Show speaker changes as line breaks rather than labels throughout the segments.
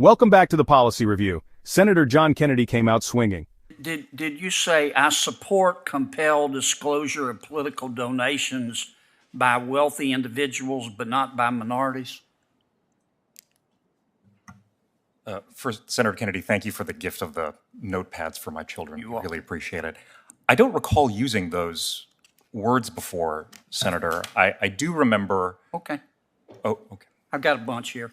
Welcome back to the Policy Review. Senator John Kennedy came out swinging.
Did you say, I support compelled disclosure of political donations by wealthy individuals, but not by minorities?
First, Senator Kennedy, thank you for the gift of the notepads for my children.
You're
I
welcome.
really appreciate it. I don't recall using those words before, Senator. I do remember.
Okay,
Oh, okay.
I've got a bunch here.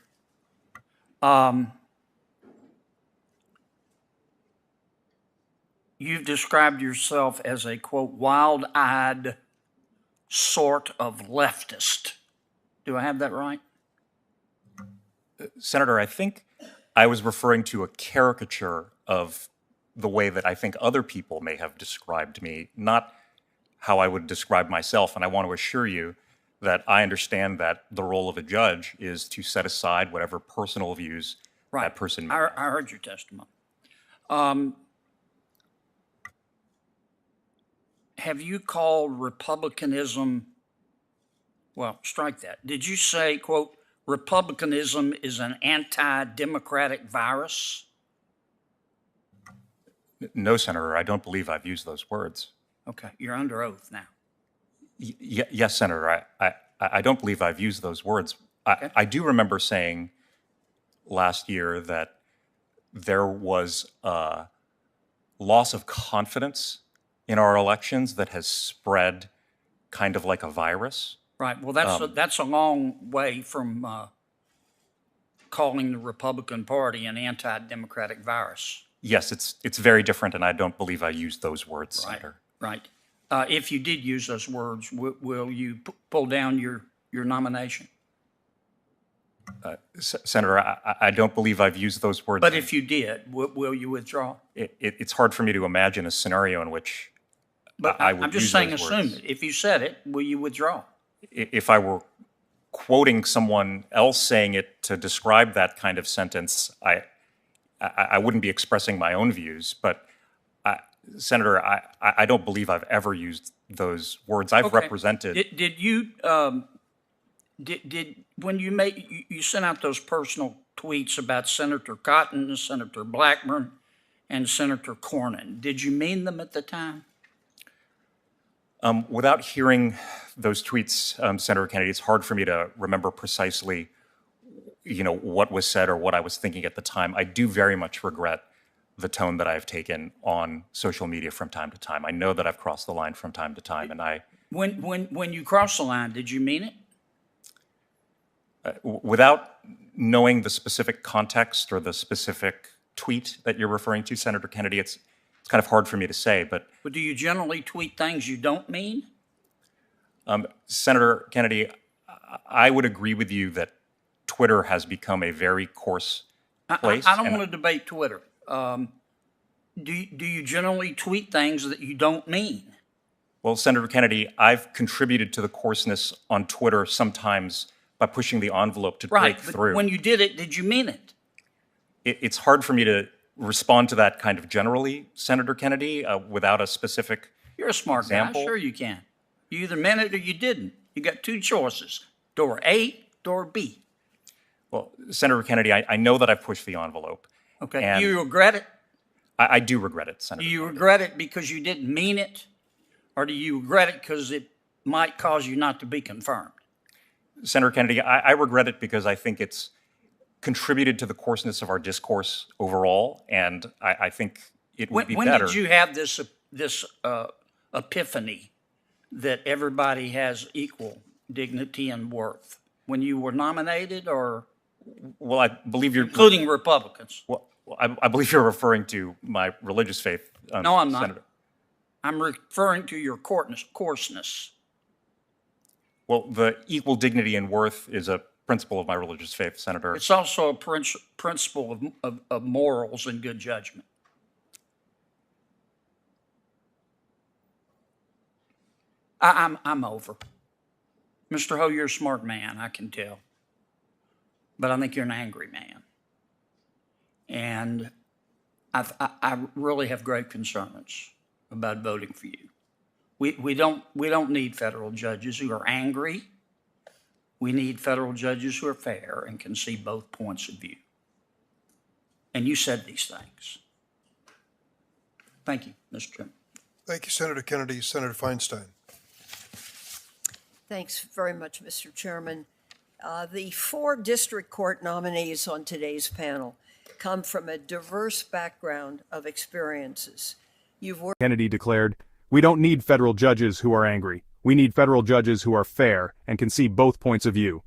You've described yourself as a, quote, wild-eyed sort of leftist. Do I have that right?
Senator, I think I was referring to a caricature of the way that I think other people may have described me, not how I would describe myself. And I want to assure you that I understand that the role of a judge is to set aside whatever personal views that person may have.
I heard your testimony. Have you called Republicanism, well, strike that. Did you say, quote, Republicanism is an anti-democratic virus?
No, Senator, I don't believe I've used those words.
Okay, you're under oath now.
Yes, Senator, I don't believe I've used those words.
Okay.
I do remember saying last year that there was a loss of confidence in our elections that has spread kind of like a virus.
Right, well, that's a long way from calling the Republican Party an anti-democratic virus.
Yes, it's very different, and I don't believe I used those words, Senator.
Right. If you did use those words, will you pull down your nomination?
Senator, I don't believe I've used those words.
But if you did, will you withdraw?
It's hard for me to imagine a scenario in which I would
I'm just
use
saying,
those
assume
words.
it. If you said it, will you withdraw?
If I were quoting someone else saying it to describe that kind of sentence, I wouldn't be expressing my own views. But Senator, I don't believe I've ever used those words. I've
Okay.
represented.
Did you when you sent out those personal tweets about Senator Cotton, Senator Blackburn, and Senator Cornyn? Did you mean them at the time?
Without hearing those tweets, Senator Kennedy, it's hard for me to remember precisely, what was said or what I was thinking at the time. I do very much regret the tone that I've taken on social media from time to time. I know that I've crossed the line from time to time, and
When you crossed the line, did you mean it?
without knowing the specific context or the specific tweet that you're referring to, Senator Kennedy, it's kind of hard for me to say, but
But do you generally tweet things you don't mean?
Senator Kennedy, I would agree with you that Twitter has become a very coarse place.
I don't want to debate Twitter. Do you generally tweet things that you don't mean?
Well, Senator Kennedy, I've contributed to the coarseness on Twitter sometimes by pushing the envelope to
Right,
break
but
through.
when you did it, did you mean it?
It's hard for me to respond to that kind of generally, Senator Kennedy, without a specific
You're a smart
example.
guy. Sure you can. You either meant it or you didn't. You got two choices, door A, door B.
Well, Senator Kennedy, I know that I've pushed the envelope.
Okay,
And
do you regret it?
I do regret it, Senator.
Do you
Kennedy.
regret it because you didn't mean it? Or do you regret it because it might cause you not to be confirmed?
Senator Kennedy, I regret it because I think it's contributed to the coarseness of our discourse overall, and I think it would be
When
better.
did you have this epiphany that everybody has equal dignity and worth? When you were nominated, or
Well, I believe you're.
including Republicans?
Well, I believe you're referring to my religious faith.
No, I'm not.
Senator.
I'm referring to your coarseness.
Well, the equal dignity and worth is a principle of my religious faith, Senator.
It's also a principle of morals and good judgment. I'm over. Mr. Ho, you're a smart man, I can tell. But I think you're an angry man. And I really have great concerns about voting for you. We don't need federal judges who are angry. We need federal judges who are fair and can see both points of view. and you said these things. Thank you, Mr. Chairman.
Thank you, Senator Kennedy. Senator Feinstein.
Thanks very much, Mr. Chairman. The 4 district court nominees on today's panel come from a diverse background of experiences. You've worked
Kennedy declared, "We don't need federal judges who are angry. We need federal judges who are fair and can see both points of view."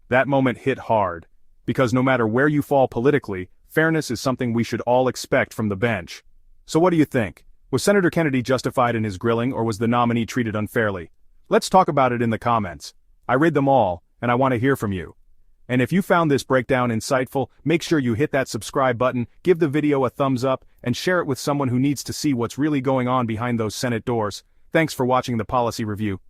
That moment hit hard, because no matter where you fall politically, fairness is something we should all expect from the bench. So what do you think? Was Senator Kennedy justified in his grilling, or was the nominee treated unfairly? Let's talk about it in the comments. I read them all, and I want to hear from you. And if you found this breakdown insightful, make sure you hit that subscribe button, give the video a thumbs up, and share it with someone who needs to see what's really going on behind those Senate doors. Thanks for watching the policy review.